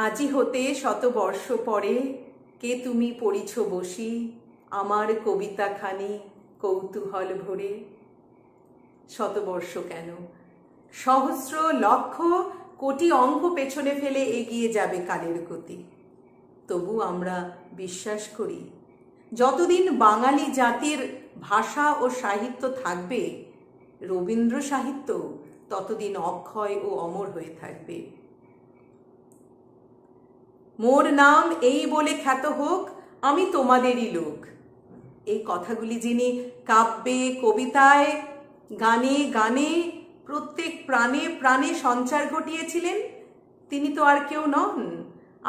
আজি হতে শত বর্ষ পরে কে তুমি পড়িছ বসি আমার কবিতাখানি কৌতূহল ভরে। শতবর্ষ কেন, সহস্র লক্ষ কোটি অঙ্ক পেছনে ফেলে এগিয়ে যাবে কালের গতি। তবু আমরা বিশ্বাস করি যতদিন বাঙালি জাতির ভাষা ও সাহিত্য থাকবে, রবীন্দ্র সাহিত্য ততদিন অক্ষয় ও অমর হয়ে থাকবে। মোর নাম এই বলে খ্যাত হোক আমি তোমাদেরই লোক, এই কথাগুলি যিনি কাব্যে, কবিতায়, গানে গানে প্রত্যেক প্রাণে প্রাণে সঞ্চার ঘটিয়েছিলেন, তিনি তো আর কেউ নন,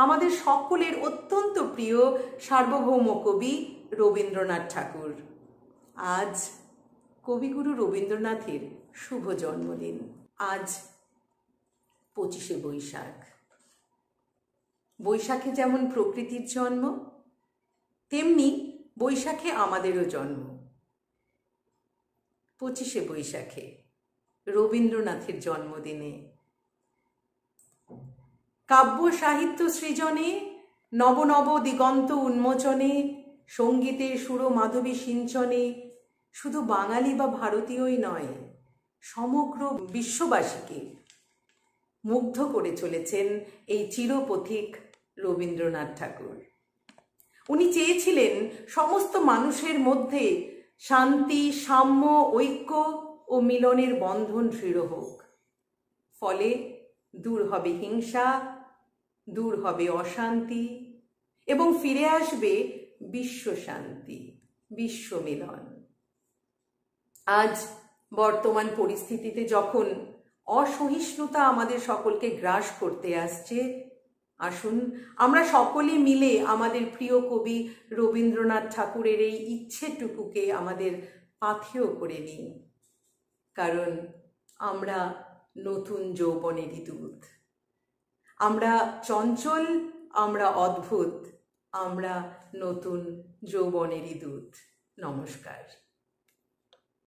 আমাদের সকলের অত্যন্ত প্রিয় সার্বভৌম কবি রবীন্দ্রনাথ ঠাকুর। আজ কবিগুরু রবীন্দ্রনাথের শুভ জন্মদিন। আজ 25শে বৈশাখ। বৈশাখে যেমন প্রকৃতির জন্ম, তেমনি বৈশাখে আমাদেরও জন্ম। 25শে বৈশাখে রবীন্দ্রনাথের জন্মদিনে কাব্য সাহিত্য সৃজনে, নব নব দিগন্ত উন্মোচনে, সঙ্গীতের সুর মাধবী সিঞ্চনে শুধু বাঙালি বা ভারতীয়ই নয়, সমগ্র বিশ্ববাসীকে মুগ্ধ করে চলেছেন এই চিরপথিক রবীন্দ্রনাথ ঠাকুর। উনি চেয়েছিলেন সমস্ত মানুষের মধ্যে শান্তি, সাম্য, ঐক্য ও মিলনের বন্ধন দৃঢ় হোক। ফলে দূর হবে হিংসা, দূর হবে অশান্তি এবং ফিরে আসবে বিশ্ব শান্তি, বিশ্ব মিলন। আজ বর্তমান পরিস্থিতিতে যখন অসহিষ্ণুতা আমাদের সকলকে গ্রাস করতে আসছে, আসুন আমরা সকলে মিলে আমাদের প্রিয় কবি রবীন্দ্রনাথ ঠাকুরের এই ইচ্ছেটুকুকে আমাদের পাথেয় করে নিই। কারণ আমরা নতুন যৌবনেরই দূত, আমরা চঞ্চল, আমরা অদ্ভুত, আমরা নতুন যৌবনেরই দূত। নমস্কার।